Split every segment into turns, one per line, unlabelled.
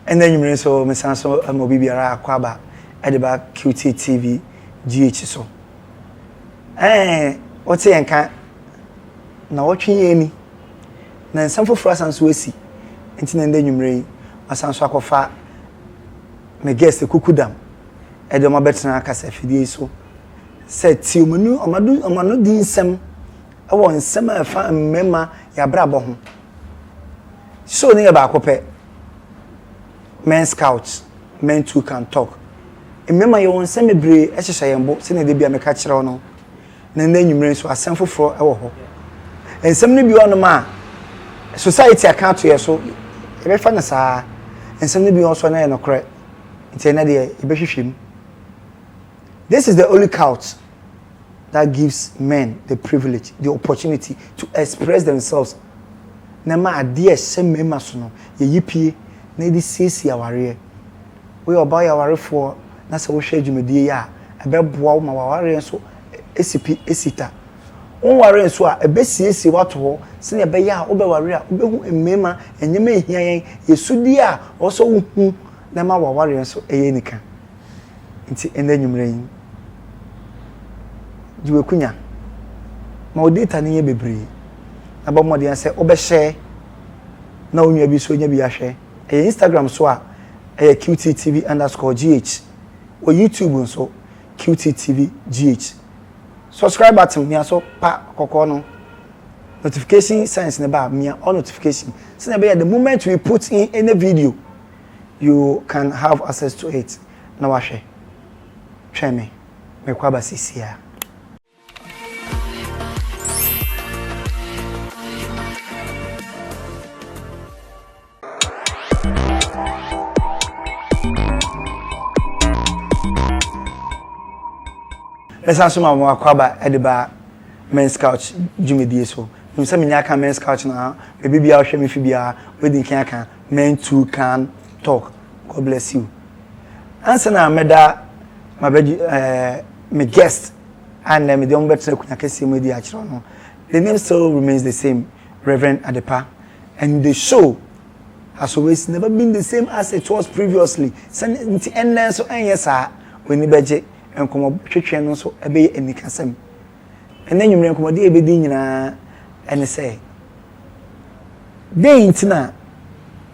And then you so Miss Sanso and Mobibiara Quaba at the back QT TV GH so. What's the anchor? Now watching any. Then some for us and Swissy. And then you may as Sanso me guess the Kukudam. At the Mabetana Casa Fidi so. Said Timonu, Amadu Dean Sem. I want some memma ya brabo. So near Bacope. Men's Couch, men too can talk. Remember your own semi-brave exercise and book, sending the be a catcher or no. And then you may so a sample for our and some be on the man. Society account to you so, every fan is and some be also no correct. It's another him. This is the only couch that gives men the privilege, the opportunity to express themselves. Nama dear same members no ye yipi na di sisi aware we oba ya ware for na se wo hwe dwumedie ya ebeboa wo ma ware nso esipi esita won ware nso a ebesiesi wato ho se ne ebe ya wo be ware a wo behu mmema enyema ehia yen yesudi a oso wo hu na ma ware nso eye nika nti enda nwumre yin jiwe kunya ma o data ne ye bebre abamode an say obehye na onwa bi so nya bi ahwe Instagram so a QTTV_GH or YouTube so QTTV_GH subscribe button me so pa kokko no notification signs ne ba me all notification so na be the moment we put in any video you can have access to it na wa hwe me kwa ba sisia. Let's answer my kwaba ediba Men's Couch jumedie so. You say me nyaka Men's Couch na baby bia hwe me fibia wedding kan men too can talk. God bless you. Answer na meda my guest and me don better kunya kese me di akiro no. The name still remains the same, Reverend Adepa, and the show has always never been the same as it was previously. Santi enen so enyesa we ni beje enkomo twetwe no so ebe enikasem enen nwumre enkomo de ebe di nyina ene say dey ntina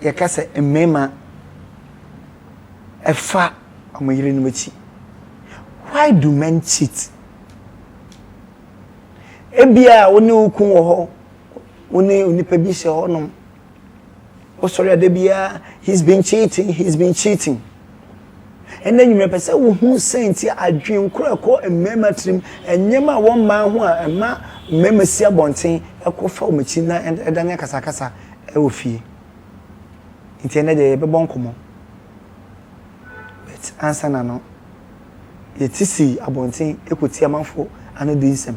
ye kase emema efa amoyire no machi. Why do men cheat? Ebia woni ukun wo ho woni onipa bi se ho no o sorry adebia he's been cheating. And then you remember say who sent ya adwin kura ko emema trim enyema won man ho a ema mema sia bonten ekofa omachi na edane kasakasa e ofie intene de be bonkomo but answer na no yetisi abonten ekoti amanfo ano di nsem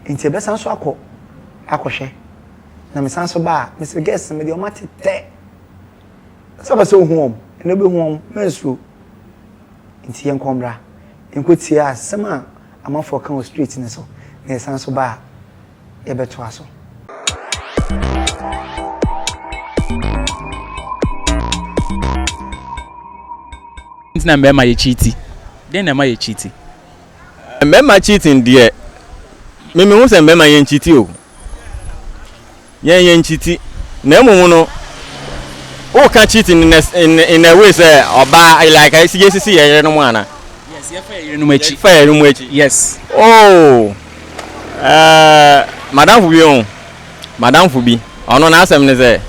inte be sanso akohwe na me sanso ba Mr. Guest me de o matete so ba so hu no be hu mensu nti yen kombra enkoti asema amafo kan o street ne so na sanso ba e beto aso
na mbema ye cheati den na ma ye cheati
mbema cheating de me hu se mbema ye cheati o ye cheati na emu no o can cheating in a way say oba like I see ye no ana
yes ye fa ye no machi yes
oh madam fubi ono na asem ne say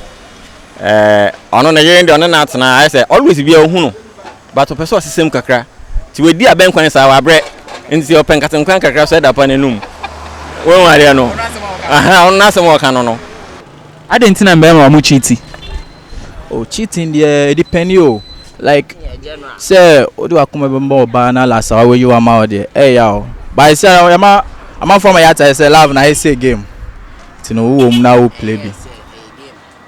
ono na ye ndi ono na atena I say always be ohunu but person system kakra ti we di aben kwan sa wa bre nti open katen kwan kakra so da pa nenum won ware no aha ono na asem o ka no
adentina mbema wa mu cheati.
Oh, cheating there depend you. Like say odu akuma bembo ba na la sawa we you ama there. Eh yaw. But say I'm from yata say love na say game. Ti no wo na wo play bi.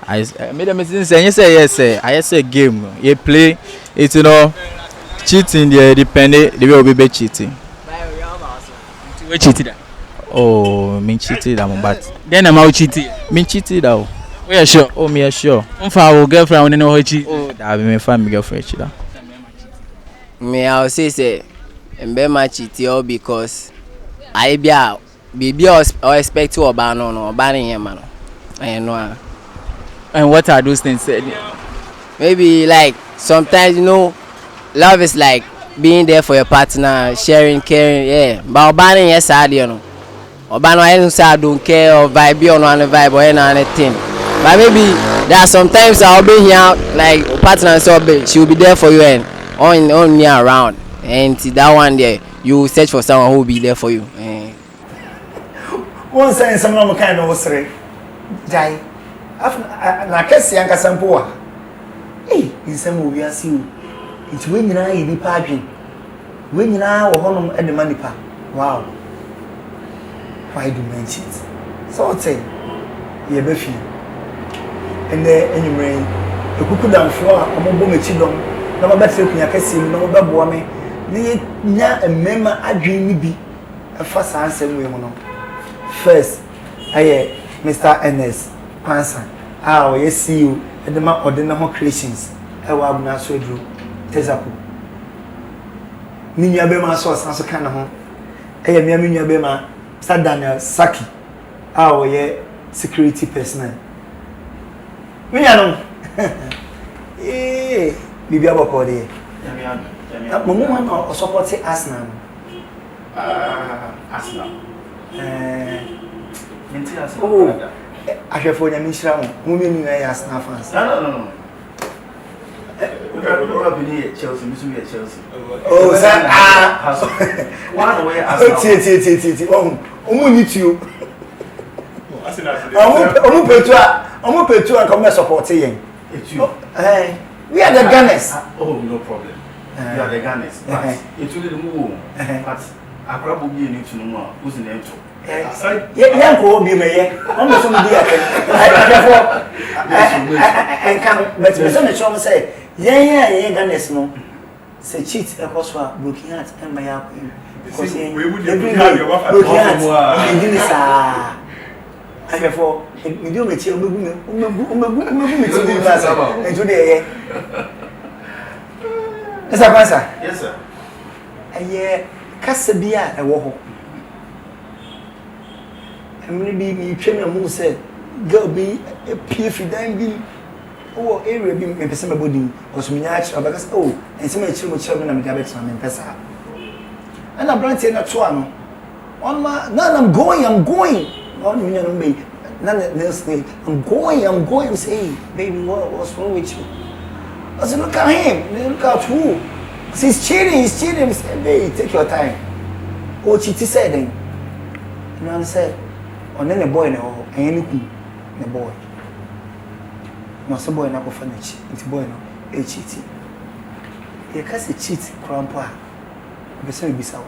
I made a message say yes say I say game. You play it you know cheating there depend the way we be cheating.
We cheated.
Oh, me cheated am but
then am I cheated?
Me cheated out.
We are sure.
Oh, me sure.
Our girlfriend when no cheat.
Oh, that be my family girlfriend chida.
Me I will say mbema cheat yo because I be or expect to oba no him man. I know.
And what are those things said?
Maybe like sometimes love is like being there for your partner, sharing, caring, yeah. But oba yes sad Oba no I don't care or vibe or no vibe or anything. But maybe there are sometimes I'll be here like partner so she will be there for you and on me around. And that one there you search for someone who will be there for you.
One saying someone kind of was right. Jai. Na kesi yanka sampoa. Eh, insemu we are see. It's when you na ni pagin. When you na wo honom e de manipa. Wow. Why do men cheat? So say ye be fi. And enyumre e kuku dan fo a omobo mechi dom. Na ba betre kunya kesi mu na mo bebo me. Ni nya emema adwen ni bi. E fa sa ansem we mu no. First, aye Mr. NS Pansan. Ah, we see you at the ma ordinary creations. I will abuna so drew. Tezapo. Ninya be ma so asan so kan ho. Aye me nya be ma Mr. Daniel Saki. Ah, we security personnel. Minya no. Eh, bibi aboko de. Yamian. Mo mo ma support Arsenal.
Arsenal.
Oh, I have for them in Shram. Women are Arsenal fans.
No. Chelsea, Chelsea.
Oh, sir.
One way Arsenal.
You. I'm Petua come support you. We are the Gunners.
Oh, no problem. You are the Gunners. But it's really the move. But I probably need to know who's in the
yeah, go be me. Almost some dear. I can, but the son say, yeah, Gunners no. Say cheat across for looking at and my up. Because we would have your wife looking at. I therefore, we do make you and today.
Yes, sir.
Yeah, Cassabia, a war. And maybe me train a moon said, girl be a peer for dangling. Oh, area being a person body was minach or because and some children and diabetes and pesa. And I brought in a twang. On my none, I'm going. On me, none else. I'm going. Say, baby, what's wrong with you? I said, look at him. Look at who. He's cheating. He said, hey, take your time. Oh, Chiti said then. You know what I said? On then the boy no, and anything, the boy. No, some boy not go finish. It's boy no, a cheating. You can't say cheat, grandpa. But so be so.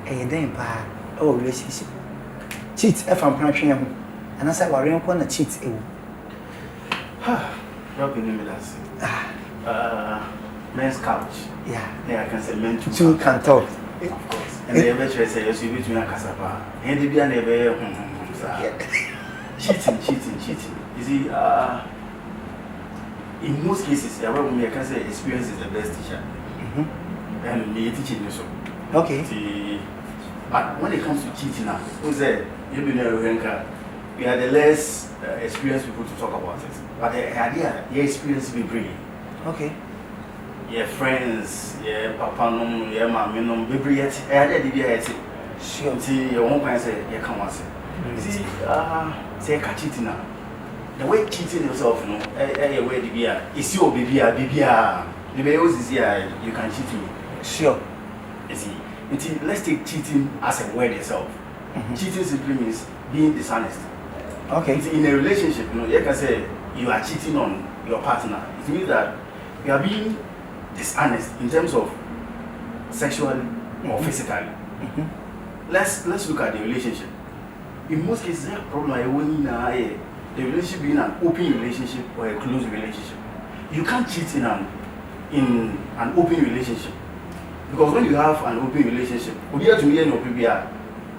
A damn pa, oh, relationship. Cheat, if I'm punching him. And I said, well, I'm going to cheat.
Robin, me Menz Couch. Yeah, I can say men
two can talk.
Of course. And they ever say, yes, you between a casapa. And they be an ever cheating. You see, in most cases, I can say experience is the best teacher. And me teaching you so.
Okay.
But when it comes to cheating now, who's there? You be we are the less experienced people to talk about it. But the idea, your experience will bring.
Okay.
Your friends, your papa, your mom, baby, yet, sure. See, your own kind say, you come once. See, say, catch it now. The way cheating yourself, you know, way to be is your baby, the way is here, you can cheat me.
Sure.
You see, let's take cheating as a word itself. Cheating simply means being dishonest.
Okay.
In a relationship, you know, you can say you are cheating on your partner. It means that you are being dishonest in terms of sexually or physically. Let's look at the relationship. In most cases, there are problems when the relationship being an open relationship or a closed relationship. You can't cheat in an open relationship. Because when you have an open relationship,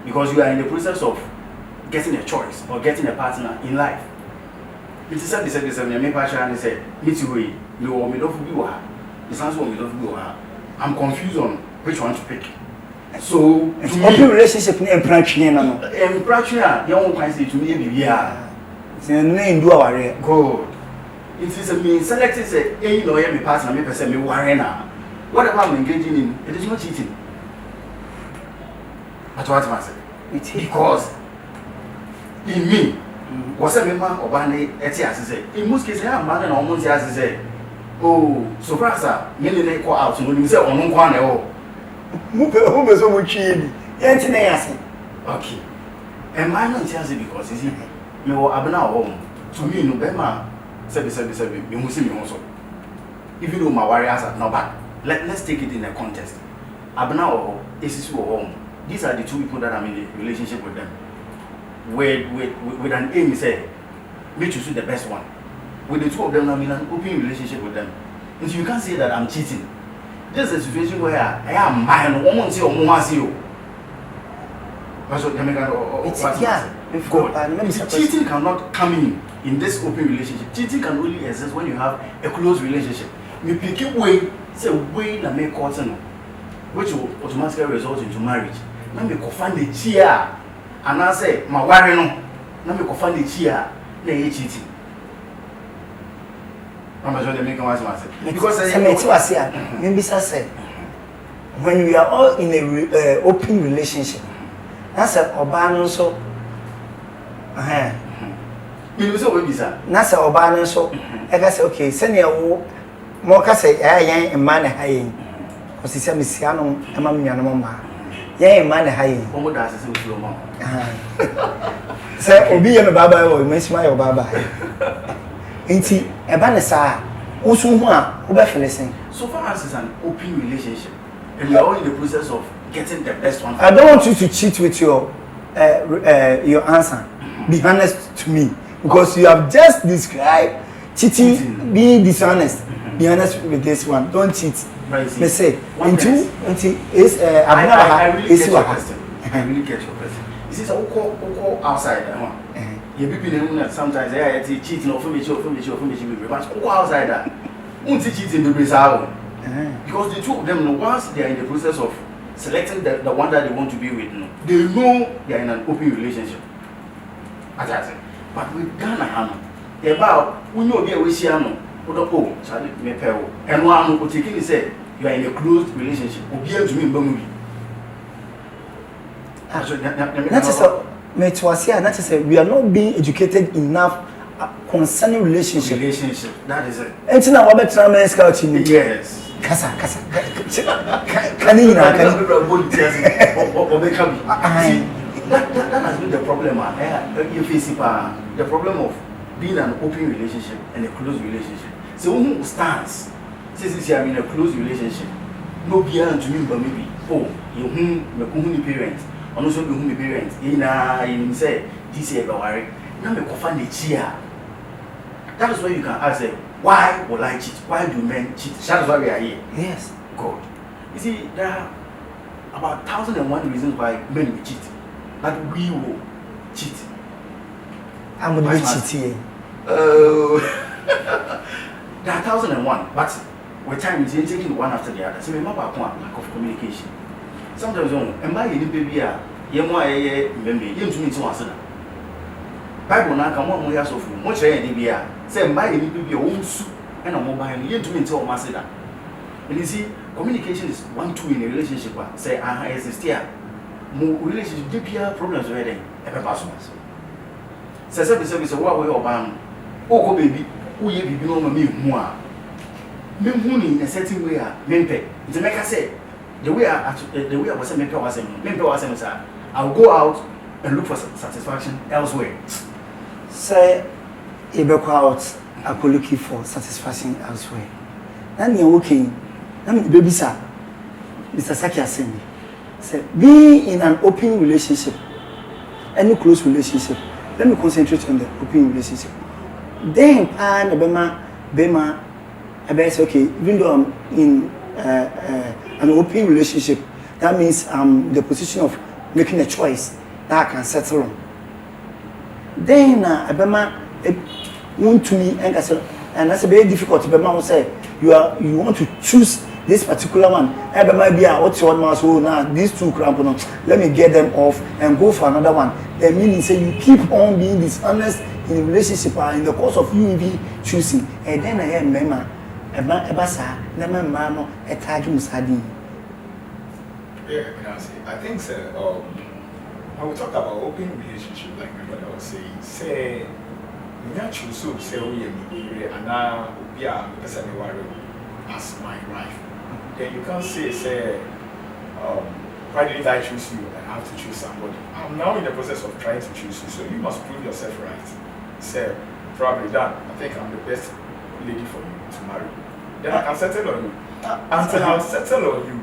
because you are in the process of getting a choice or getting a partner in life. It is said, me passion and say, meet you way, you or me don't be what. The sounds of me don't be what. I'm confused on which one to pick. So,
open relationship in practice, no.
In practice, you won't find it to me, yeah.
It's a name do our
good. It is a mean selected say, you know, me partner, me person, me warrena. Whatever I'm engaging in, it is not cheating. But what am I saying? Because in me, was a member of Bani Etias say, in most cases, I'm man and almost as say, oh, so perhaps many call out to you say, on one or
who was so much in
okay. And my non chance because is it me or Abna home to me no Bema 777 you must see me also. Even though my warriors are not bad, let's take it in a context. Abna or is home. These are the two people that I'm in a relationship with them. With an aim, say, me choose the best one. With the two of them, I'm in an open relationship with them. And so you can't say that I'm cheating. This is a situation where I am mine, one see or more see you. Cheating cannot come in this open relationship. Cheating can only exist when you have a close relationship. You pick a way, say way that make cotton, which will automatically result into marriage. Now me find the cheer, and I say my worry no. Now me find the cheer, they cheating. I'm sure they make a myself because
maybe say when we are all in a open relationship, that's a Obano so.
You say what is that?
That's a Obano so. I say okay, send you more say I am man high. Because he said Missiano, and Mamma. Yea, man high.
What does it say?
Say, Obi and Baba or Miss My Baba. Ain't he a banner? Also,
so far as it's an open relationship, and we are all in the process of getting the best one.
I don't want you to cheat with your answer. Be honest to me, because you have just described cheating, being dishonest. Be honest with this one. Don't cheat. Me say, into is
I really get your question. I really get your question. You see, so go outside. You be that sometimes I cheating or but go outside that. Won't cheating the result. Because the two of them, once they are in the process of selecting the one that they want to be with, they know they are in an open relationship. As I say. But with Ghana, about when you be with Siano, put up home, Charlie Mepel, and one who taking say you are in a closed relationship, who be able to me Bambi.
That is a that is we are not being educated enough concerning relationship.
That is it.
And now what about Menz Couch?
Yes.
Kasa. Can you
that has been the problem. You face the problem of being an open relationship and a closed relationship. So who stands? Since you are in a closed relationship, no beyond to me, but maybe you whom parents. And also be whom parents in say this year worry. Now me find the cheer. That is why you can ask them, why will I cheat? Why do men cheat? That is why we are here.
Yes.
God. You see, there are about 1,001 reasons why men will cheat. But we will cheat.
I'm going to cheat here.
There are 1,001, but with time it's taking one after the other. So remember lack of communication. Sometimes and by any baby you to me to answer. Bible now come on more so much say by any baby and a mobile you to me to master. And you see, communication is 1-2 in a relationship. Say exist here. More relationship deeper problems where they ever pass. Say what we are oh baby, who ye be no me more. Me in a certain way, mempe. The make I say the way I was saying, sir, I'll go out and look for satisfaction elsewhere.
Say, you go out, I go looking for satisfaction elsewhere. Then you're working. Then baby sir, Mr. Saki has said, say, being in an open relationship, any close relationship, let me concentrate on the open relationship. Then, Bema, I say, okay, even though I'm in an open relationship, that means I'm in the position of making a choice that I can settle on. Then, want to me and that's a very difficult. But mom say you want to choose this particular one. And might be what's your one so now these two cramp, let me get them off and go for another one. Then meaning say you keep on being dishonest in the relationship in the course of you be choosing. And then I am mema ebasa na mema no etagi musadi.
Yeah, I think so. When we talk about open relationship, like my brother was saying, say we not choose so say we and now we are person as my wife. Then you can't say why did I choose you and I have to choose somebody? I'm now in the process of trying to choose you, so you must prove yourself right. Say probably done. I think I'm the best lady for you to marry. Then I can settle on you. Until I'll settle on you,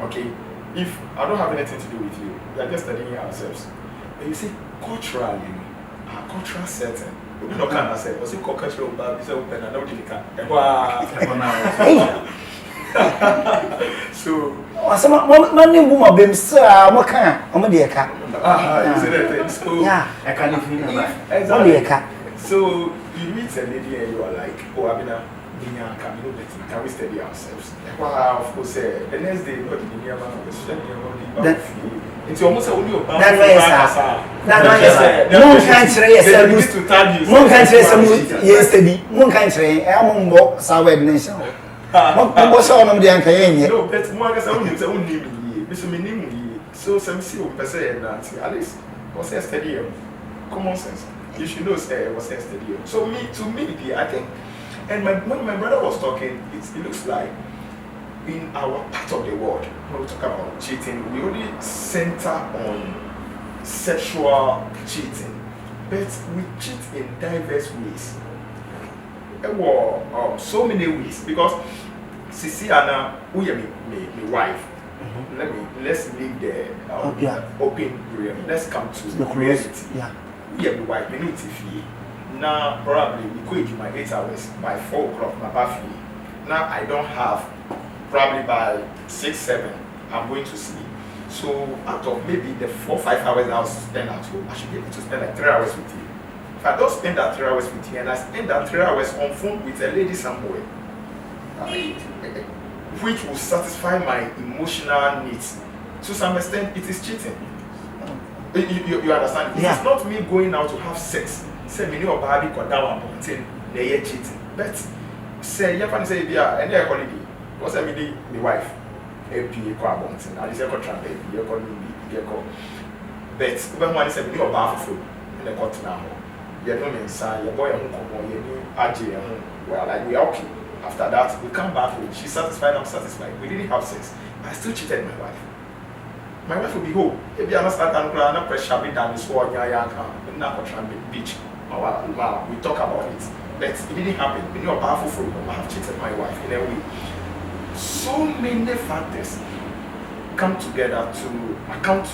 okay? If I don't have anything to do with you, we are just studying ourselves. But you see, culturally, our cultural setting, we don't kind of say, what's it called cultural bad? It's open and nobody can. So,
my name will be Mr. Mokan, I'm a dear cat.
So,
yeah,
I can't even
exactly.
So, you meet a lady and you are like, oh, I'm can we study ourselves? Of course, the next day, not in the near man, it's almost a new
that way, one country, one country, yesterday, one country, I'm on South Nation. What was on the Anka? No, but one is only so some see what say that at least was a study common sense. You should know say was a study. So to me, I think. And when my brother was talking, it looks like in our part of the world, when we talk about cheating, we only center on sexual cheating, but we cheat in diverse ways. There were so many ways because Sisi Anna, who is my wife. Let's leave the open realm. Let's come to the reality. Yeah, we are my wife. We need to feel. Now probably we could do my 8 hours by 4 o'clock my bathroom. Now I don't have probably by 6, 7 I'm going to sleep. So out of maybe the 4, 5 hours I'll spend at home, I should be able to spend like 3 hours with you. If I don't spend that 3 hours with you and I spend that 3 hours on phone with a lady somewhere, which will satisfy my emotional needs, to some extent it is cheating. You understand? Yeah. It's not me going out to have sex. Say me or baby got down one thing, they cheating. But say you can say yeah, and their holiday. What's I mean the wife? AP Quabontin, and it's a contract baby, you're calling me, you're called. But when one is a video of food in the continent, you're no inside, your boy and you AJ, well, like we are okay. After that, we come back home. She's satisfied, I'm satisfied. We didn't have sex. I still cheated my wife. My wife will be home. If you understand, I'm pressure me down this wall, beach. We talk about it, but it didn't happen. We know powerful food. I have cheated my wife in a way. So many factors come together to account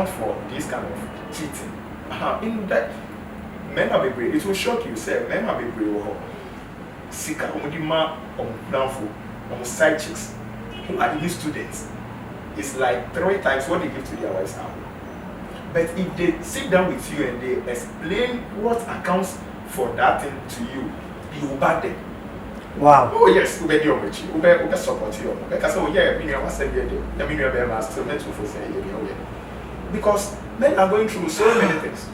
for this kind of cheating. In that, men are brave. It will shock you. Say men are brave. Sika omudima downfall side chicks who are the students. It's like 3 times what they give to their wives now. But if they sit down with you and they explain what accounts for that thing to you, you will back them. Wow.
Oh yes, ube di omechi, ube support you. Because oh yeah, me I was saying yeah, me I be still meant to say yeah. Because men are going through so many things.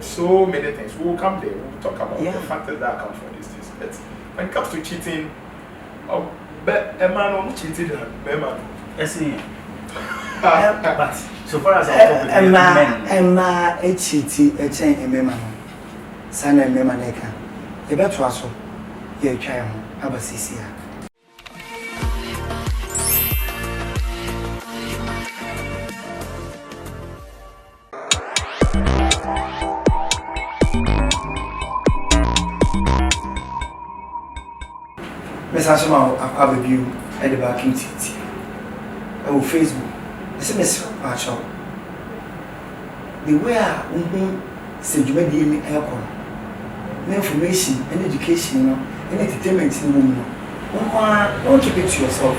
So many things. We will come there, we will talk about the factors that account for these things. But when it comes to cheating, but a man who cheated a man.
Yes, but so far as our topic is men.
Emma, a cheaty, a chain, a member. Son and member neka. The better also. Ye child, Abasisia. Miss Ashima, I'll have a view at the back in TT. Oh, Facebook. It's a mess patch up. The way I said you made the aircon. No information and education, and entertainment in the room. Don't keep it to yourself.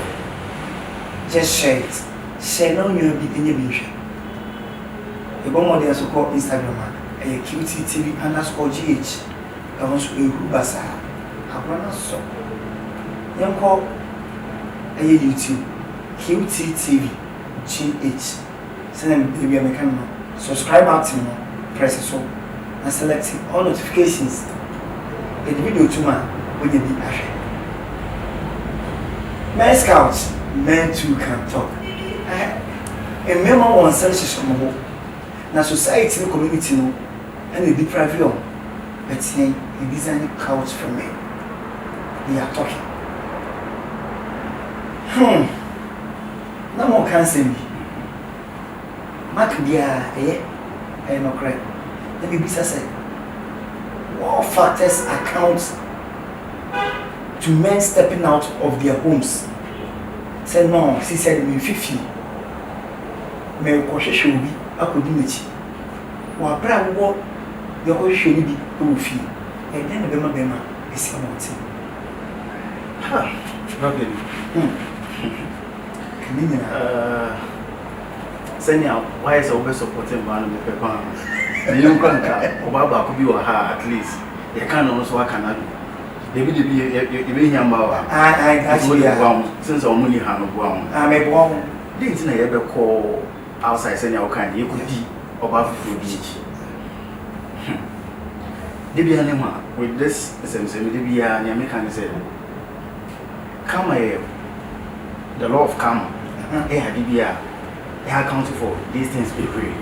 Just share it. Share now you'll be in your vision. The bomb of the so called Instagram, a QTTV_GH. I want to be Basa. I want to so. Young call E02 QTTV GH. Send them baby American. Subscribe button, press so, and select all notifications. The video to man when you be ahead. Menz Couch, men too can talk. A member one services from home. Now society and community no, and the deprived on. But saying he design couch for me. They are talking. No more can say me. Mark Bia, eh, no correct. Let me be said. What factors account to men stepping out of their homes? Say no, she said me 50. Me ko hwehwe obi akodi mechi. Wa bra wo de ko hwehwe ni bi o fi. E den na bema esi amoti. Ha,
Robin. Senior, why is always supporting one of the people? You can't Obaba could be or her at least. You can't also work another. Maybe you be here about I since our money have no ground. I may go. Didn't I ever call outside senior kind? You could be above the beach. Debbie Anima with this same Debbie and American said, come here. The law of karma. They are accounting for these things be free.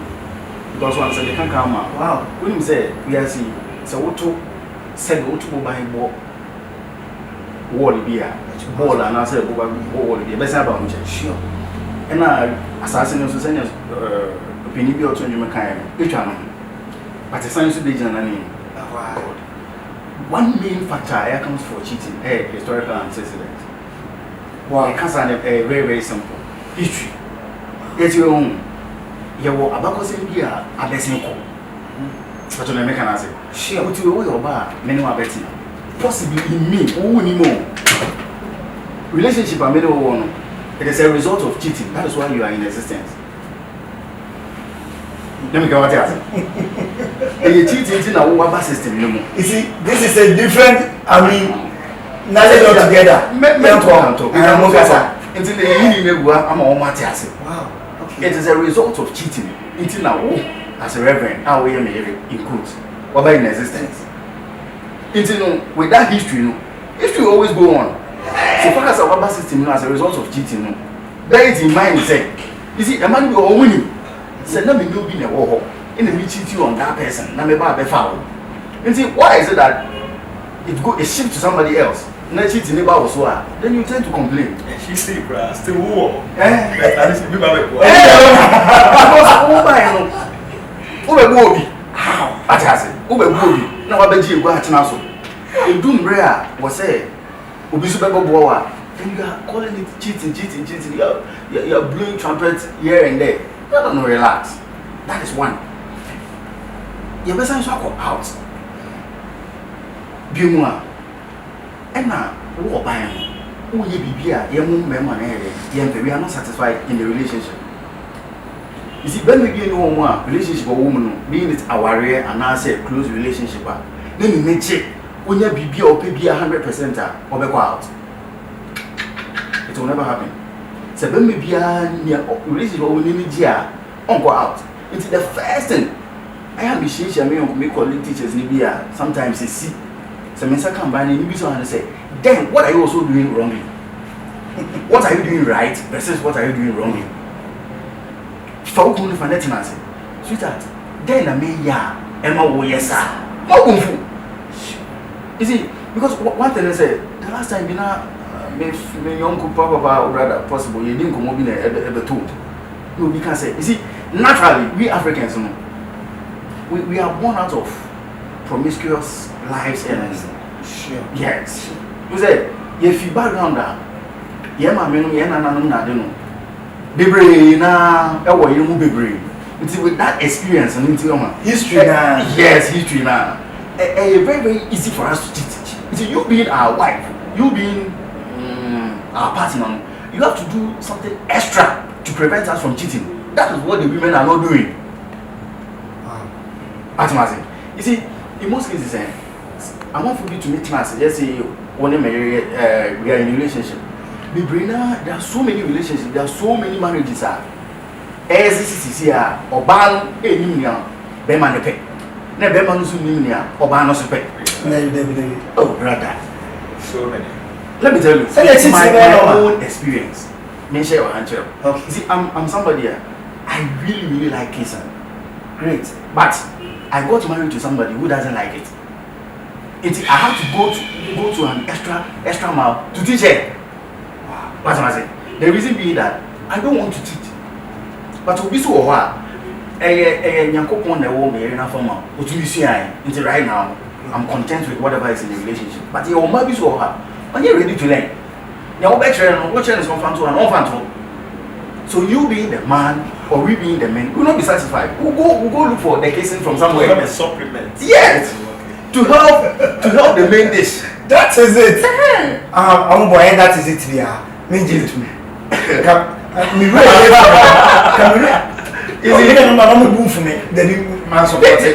Because once they can come out, wow, when you say we are seeing, so what to say, what to buy wall beer, ball, and I said, wall beer, best about sure. And I assassin also send us opinion or 20 kind, each one. But the science of the journey. One main factor accounts for cheating, historical antecedent. Wow, I can't say a very simple history. Yes, your own. You were about to say, "Yeah, I bet you." But you make an answer. Sure, what you will buy, many are betting. Possibly in me, who anymore. Relationship, I made one. It is a result of cheating. That is why you are in existence. Let me go what else. And you cheating in our water system, no more. You see, this is a different. I mean. Nothing altogether. Wow. Okay. It is a result of cheating. It's now as a reverend, how we include what in existence. It's with that history, history always go on. So far as our system as a result of cheating, bear it in mind. Say, you see, a man will own you. Say, let me know being a war. In the me cheat you on that person. Let me buy a foul. You see, why is it that it shifts to somebody else? Then you tend to complain.
She still war.
Now I bet you go at Nassau. In Doom Brea was say, Ubisuba Boa, and you are calling it cheating. You're blowing trumpets here and there. You don't know, relax. That is one. Your best answer out. Buma. And now, what by who ye be here, young woman, we are not satisfied in the relationship. You see, when we get no more relationship with woman, being it our rare and now say close relationship, then you may check when you be or pay 100% or go out. It will never happen. So when we be a relationship with women, on go out. It's the first thing. I have been me calling teachers in Libya. Sometimes they see. So when I come by and you say, then what are you also doing wrongly? What are you doing right versus what are you doing wrongly? Folk only for nothing answer. Sweetheart, then I mean Emma wo yes sir. You see, because one thing I say, the last time you know me young papa or rather possible you didn't come over ever told. No, we can say, you see, naturally we Africans we are born out of promiscuous lives and sure. Yes. You say if you background that Bebre na ewo yimu bebre. It's with that experience and history now. Yes, history now. Very easy for us to cheat. It's you being our wife, you being our partner, you have to do something extra to prevent us from cheating. That is what the women are not doing. You see, in most cases, I want for you to meet us. Just say we are in a relationship. There are so many relationships, there are so many marriages. As this is here, or ban a union, Beman pay. Never Beman's union, or Banos pay. Oh, brother.
So many.
Let me tell you, it's my own experience. Mention your answer. Okay. See, I'm somebody. I really like kissing. Great, but I got married to somebody who doesn't like it. I have to go to an extra mile to teach her. Wow. What am I saying? The reason being that I don't want to teach. But to be so hard, until right now, I'm content with whatever is in the relationship. But you might be so hard. When you're ready to learn, you're what is confront to an orphan. So you being the man or we being the men, will not be satisfied. We'll go look for the casing from somewhere.
A supplement.
Yes. To help the main dish.
That is it. I'm boy, that is it. Yeah. Me to me. Me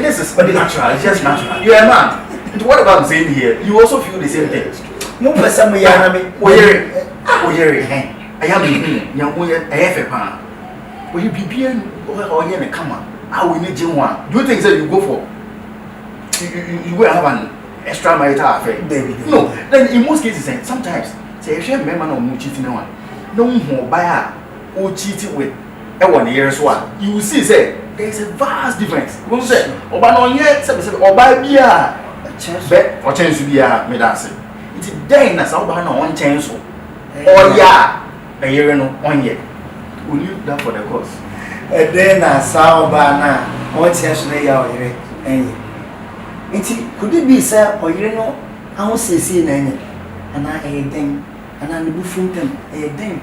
this is natural. It's just natural. You're a man. What about saying here? You also feel the same thing. No person me I am a fan. Will you be being or in a camera? I will need you one. Do you think that you go for? You will have an extra marital affair. No, then in most cases, sometimes say if you have a man or cheating on no more buyer or cheating with a 1 year's one, you will see say there's a vast difference. You say, or by no yet, or by beer, a chance or chance to be a medicine. It's then that's all by no one chance. Oh, yeah, a year and 1 year. Will you that for the course? And then I saw Bana, what chance they are here. Could it be, sir, or you know, I won't say any, and I ate them, and I will from them, a them.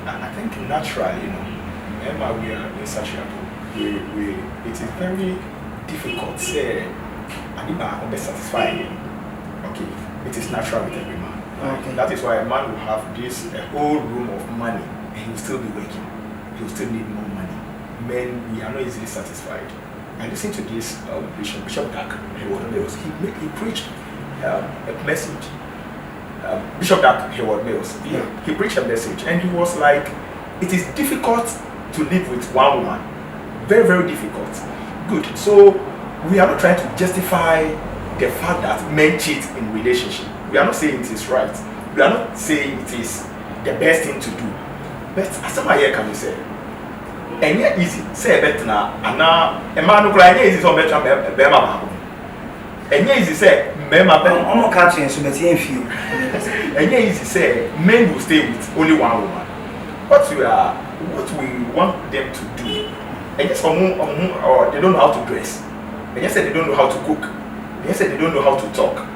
I think naturally, Emma, we are in such a way, it is very difficult, say, and if I be satisfied, okay, it is natural with every man. Okay. That is why a man will have a whole room of money, and he will still be working. He will still need more money. Men, we are not easily satisfied. I listened to this Bishop Dark. He preached a message. Bishop Dark he preached a message, and he was like, it is difficult to live with one woman. Very, very difficult. Good. So we are not trying to justify the fact that men cheat in relationship. We are not saying it is right. We are not saying it is the best thing to do. But as somebody here can say, and yet easy, say better now, and now a man who cry easy so better Bema. And yet easy say, Bema,
I'm not catching so that you feel.
And yet easy say, men will stay with only one woman. What we want them to do, and yes, or they don't know how to dress, and yes, they don't know how to cook, and yes, they don't know how to talk.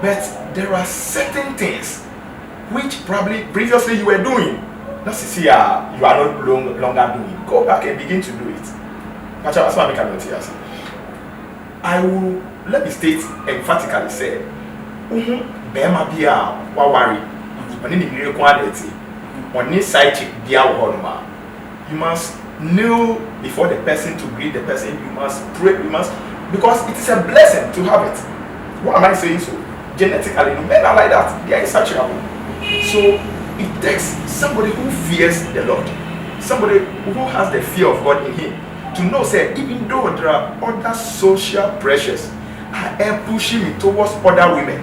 But there are certain things which probably previously you were doing. Not to see you are not longer doing. Go back and begin to do it. That's what I can say. I will let me state emphatically say, Bema Bia, worry. When you need quality, when you side chick Bia Honma, you must kneel before the person to greet the person. You must pray. You must, because it is a blessing to have it. Why am I saying so? Genetically, men are like that. They are insatiable. So it takes somebody who fears the Lord, somebody who has the fear of God in him, to know, say, even though there are other social pressures are pushing me towards other women,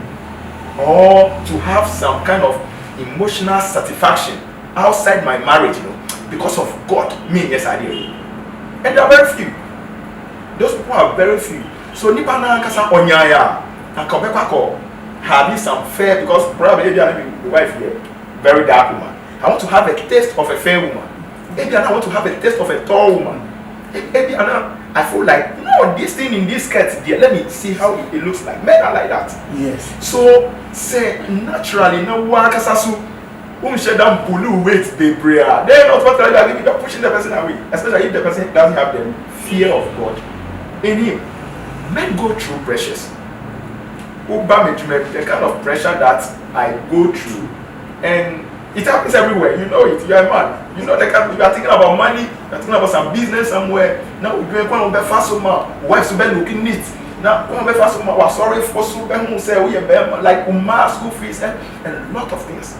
or to have some kind of emotional satisfaction outside my marriage, because of God, me, yes, I did. And there are very few. Those people are very few. So, nipa na kasa onyaya, and kabeko having some fair, because probably the wife here, very dark woman. I want to have a taste of a fair woman. Maybe I want to have a taste of a tall woman. Maybe I feel like, no, this thing in this skirt there, let me see how it looks like. Men are like that.
Yes.
So, say, naturally, no one can say, them pull weight, they pray. They're not what they're pushing the person away. Especially if the person doesn't have the fear of God in him. Men go through pressures. The kind of pressure that I go through, and it happens everywhere. You know it. You are a man. You know you are thinking about money. You are thinking about some business somewhere. Now we're going to be fast. Wives will be looking neat. Now, when we first was sorry for so who say we like school fees and a lot of things.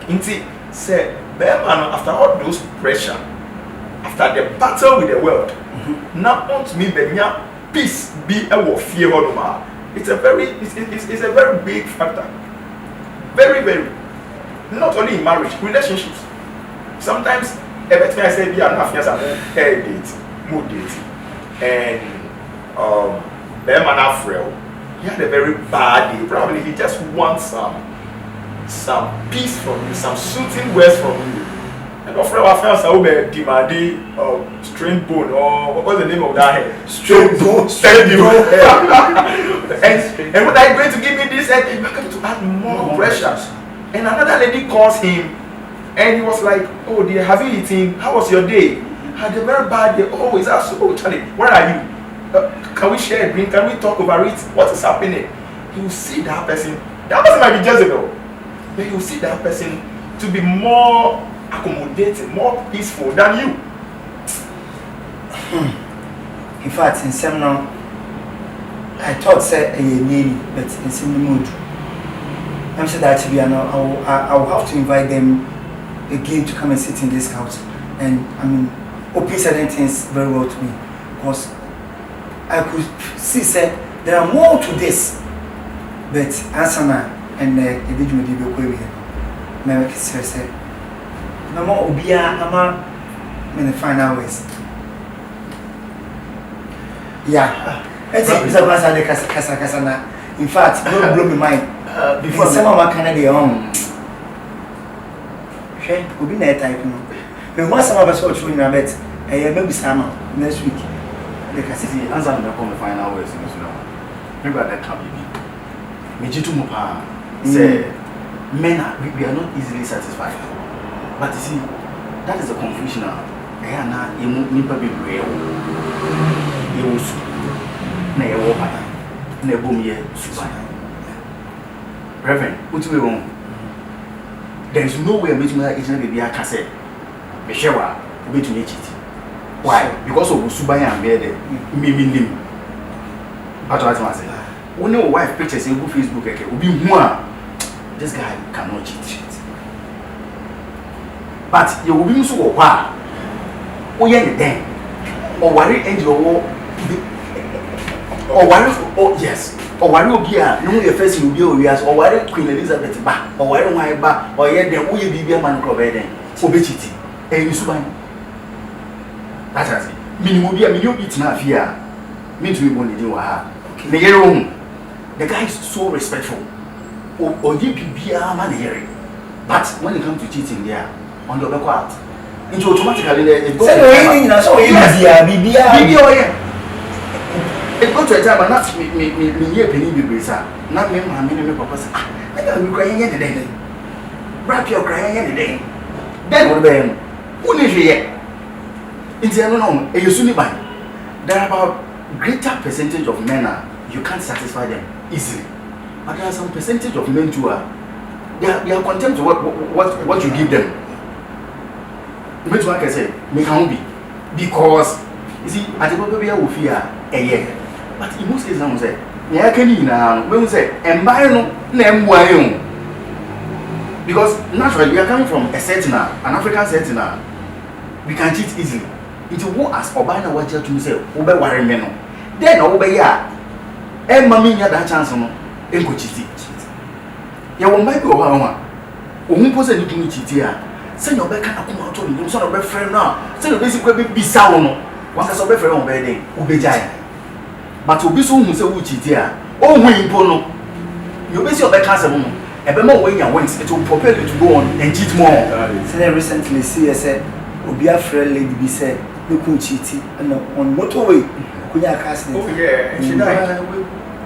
Inti say after all those pressure, after the battle with the world, now want me peace be a fear on. It's a very big factor. Very, very. Not only in marriage, relationships. Sometimes everything I say be enough years ago, date, mood date. And Afrel, he had a very bad day. Probably he just wants some peace from you, some soothing words from you. And Afrel found some demanding strained bone, or what was the name of that hair? Strained bone. And what are you going to give me this? And you're going to add more pressure. And another lady calls him, and he was like, "Oh dear, have you eaten? How was your day? Had a very bad day. Oh, is that so, Charlie? Where are you? Can we share a drink? Can we talk over it? What is happening?" You see that person. That person might be Jezebel, but you see that person to be more accommodating, more peaceful than you.
In fact, in seminar, I thought say a name, but in similar mood. I'm sure that I will have to invite them again to come and sit in this couch. And I mean, Opi said things very well to me, because I could see said there are more to this. But Asana and the individual did go with me. Said, "Mama Obia, Ama, in the final ways." Yeah, it's a Casana. In fact, don't blow my mind. Before some of my Canada home. Okay, we'll be that type. But once some of us watch when I bet, I maybe summer next week.
The Cassidy answer the final words in this now. Maybe that can be. Mijitu Mupa say men we are not easily satisfied. But you see, that is a confusion now. Ayana, you need to be real. You will never walk. Never me survive. Reverend, what do we want? There is no way making that each and every year can say, Meshewa, we to make it. Why? Because of Subaya and Bede, me. But what I say, when your wife pictures in Facebook, will be more. This guy cannot cheat. But you will be so wow. Oh, yeah, then. Or worry and your war. Or worry, oh, yes. Or worry will be a no your face will be obvious, or worry Queen Elizabeth back, or worry my back, or yet then will be a man covered then. Obechiti. And you suban. That's it. Minimum be a million eat now here. Mean to be one in your heart. The guy is so respectful. Or you be a man here. But when it comes to cheating there, on the back into automatically it goes it goes to a time and not me penny be brisa. Not me, my minimum purpose. I am crying any day. Wrap your crying any day. Then what then? Who lives here? It's a no, a Yusuniban. There are about greater percentage of men you can't satisfy them easily. But there are some percentage of men too they are content to what you give them. Which one can say, make a be. Because you see, at the moment we are with a year. But in most cases, I say, yeah, can you now? When we say, and buy no name why because naturally we are coming from a setting, an African setting, we can cheat easily. It will ask or buy no what you to say, Obe worry men. Then Obe ya, and mammy had that chance on Enko cheat. You won't buy go home. Who pose anything to cheat here? Send your back and come out on you, son of a friend now. Send your basic baby be sound. One has a friend on bedding, Ubejai. But to be so who say which is here, oh, we impono. You base your back as a woman, and more when you went, it will propel you to go on and cheat more.
So recently, see, I said, Obia friend lady be said, look who cheating, and on motorway, Kuya Castle.
Oh, yeah, and she died.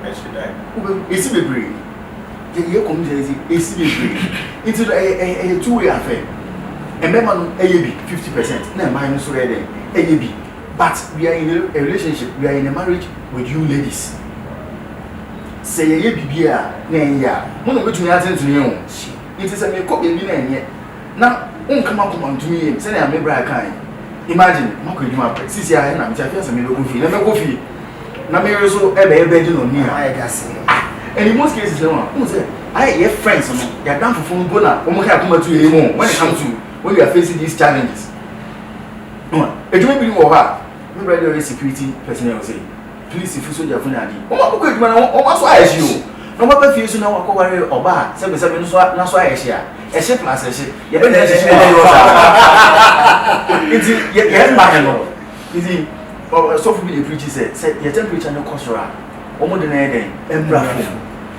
And she died.
It's a brave. You come to it's a two-way affair. And member AAB 50%, no minus already AAB. But we are in a relationship, we are in a marriage with you ladies. Say a BBA, yeah, one of which we are to you. It is a make up in yet. Now, won't come to me and say, I'm a bride kind. Imagine, how could you have Sisia and I'm just a little coffee, never coffee. na me also ebe di no ni
I guess.
and in most cases who say I have friends no they are down for phone go na omo ka kuma to emo when it comes to when you are facing these challenges no ejuma bi wo ha me brother the security personnel say please if you so your phone adi omo ko ejuma na omo so ayeshi o no ma pa fi so na wa ko ware oba se be no so na so ayeshi a ehye plus ehye ye be na ehye no iti ye ma no iti so for be the preacher say your temperature no consora omo de na eden embra fo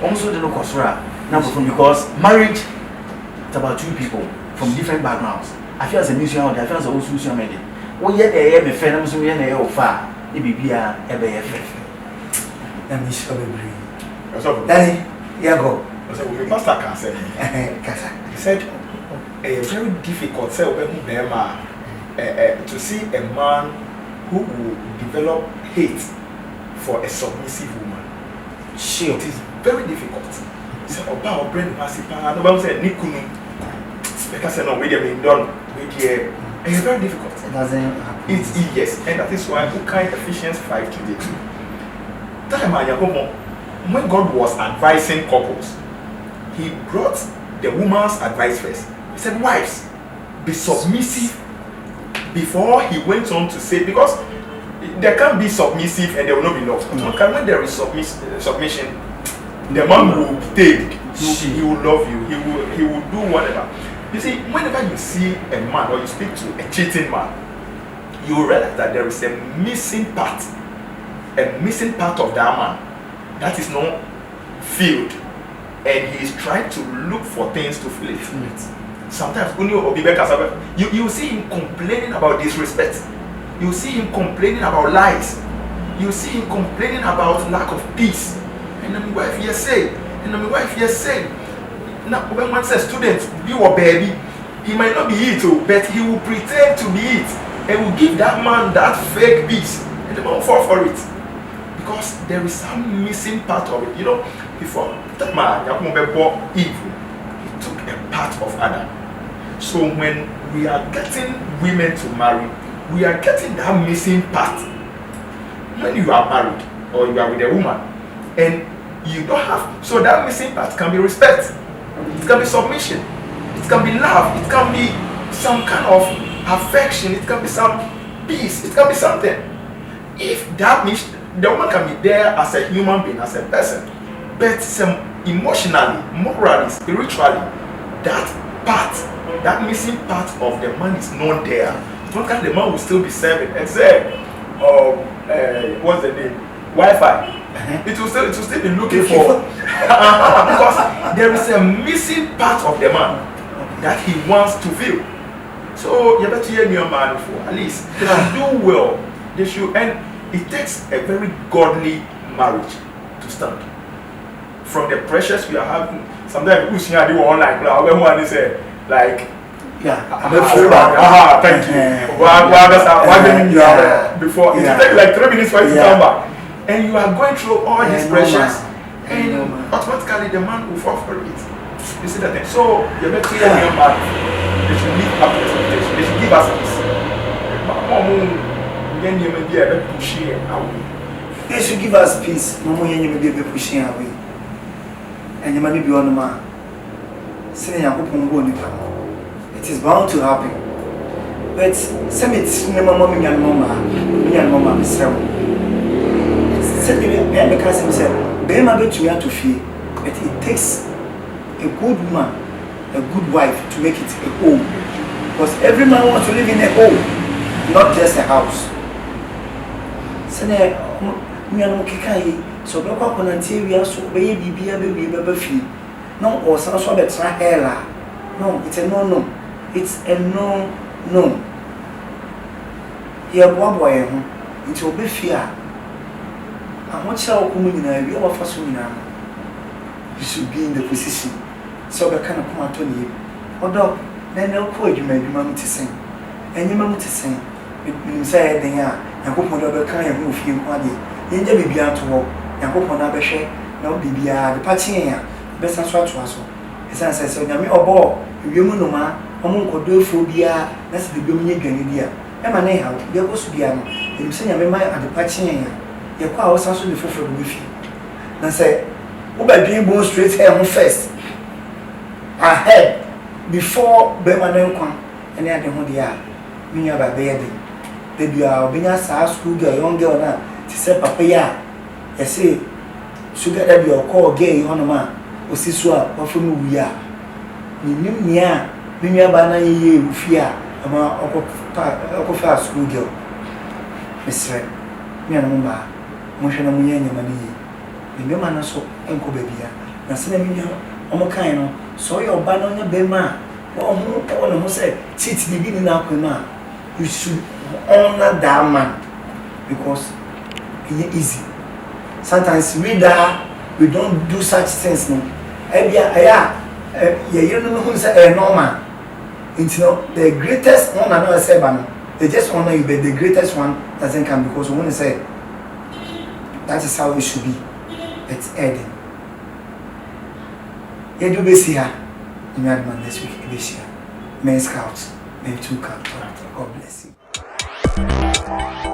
omo so de no consora na because marriage it's about two people from different backgrounds. I feel as a musician, I feel as a old social media. Oh yeah, they have a friend, I'm so yeah, they are far. It be a BFF.
Let me show you. Danny, yeah, go.
So Pastor can say, he said, a very difficult to see a man who will develop hate for a submissive woman.
Sure.
It is very difficult. He said, about brain massive, nobody said, Nikunu. Because no, we have been done. It's very difficult.
It doesn't happen.
It's yes, and that is why we kind Ephesians 5 today. When God was advising couples, He brought the woman's advice first. He said, "Wives, be submissive." Before He went on to say, because there can be submissive and there will not be love. When there is submission, the man will take. He will love you. He will do whatever. You see, whenever you see a man or you speak to a cheating man, you will realize that there is a missing part of that man that is not filled, and he is trying to look for things to fill it. Sometimes you see him complaining about disrespect, you see him complaining about lies, you see him complaining about lack of peace, and then my wife here say, now, when one says student, be or baby, he might not be it, but he will pretend to be it and will give that man that fake peace, and the man will fall for it because there is some missing part of it. You know, before that man, evil, he took a part of Adam. So when we are getting women to marry, we are getting that missing part. When you are married or you are with a woman and you don't have, so that missing part can be respect. It can be submission, it can be love, it can be some kind of affection, it can be some peace, it can be something. If that means the woman can be there as a human being, as a person, but some emotionally, morally, spiritually, that part, that missing part of the man is not there. What kind the man will still be serving and say, what's the name? Wi-Fi. It will still be looking for because there is a missing part of the man that he wants to feel. So you better hear your man for at least they should do well. They should, and it takes a very godly marriage to stand. From the pressures we are having, sometimes we see do online. Everyone is like.
Yeah,
thank you. Before it takes like 3 minutes for you to come back. And you are going through all these pressures, and automatically the man will fall for it. You see that thing? So you better hear your man. They should live up to expectation. They should give us peace.
They should give us peace. Mama, you may be pushing away. And you might be on the man. It is bound to happen. But some it's never mommy and mama. Me and mama is said because himself, Bema bet you have to fear, but it takes a good woman, a good wife to make it a home. Because every man wants to live in a home, not just a house. Sene me anu kekai so be kwa kona ntie wi aso be ye bibia be ba fi. No or san so be tra hela. No, it's a no. It's a no. Here boy ho. Nti obe fi a you should be in the position. So I kind of come out on you. Although, then they'll call you, maybe mamma to sing. And your mamma to sing. You say, they are, and hope on other kind of move you one day. You never be out to walk, and hope on other share, no be the patching here. Best answer to us. As I said, so Yami or ball, you know, ma, among phobia, that's the Dominican idea. And my name, there was to be and you say, I remember at the patching here. you call us also the for the wifi. And say, Uber being born straight hair on first. Ahead, before Berman come, and then the whole year, me never baby. Baby, I'll be a school girl, young girl now, to say, Papa, ya. I say, sugar that you call gay on a man, or Siswa, or from we are. You knew me, me a banana ye with fear, among Okofa school girl. Miss Red, me and Mumba, Motion of me and your money. The woman so uncle baby, and send me on a kind so your banana bema, or who said, sit beginning up with man. You should honor that man because it's easy. Sometimes we don't do such things. No, you know who's a normal. It's not the greatest one. I know say, they just honor you, but the greatest one doesn't come because we want to say that is how it should be. It's Eden. You do this here. You know, this week, this year. Menz Couch, E02. God bless you.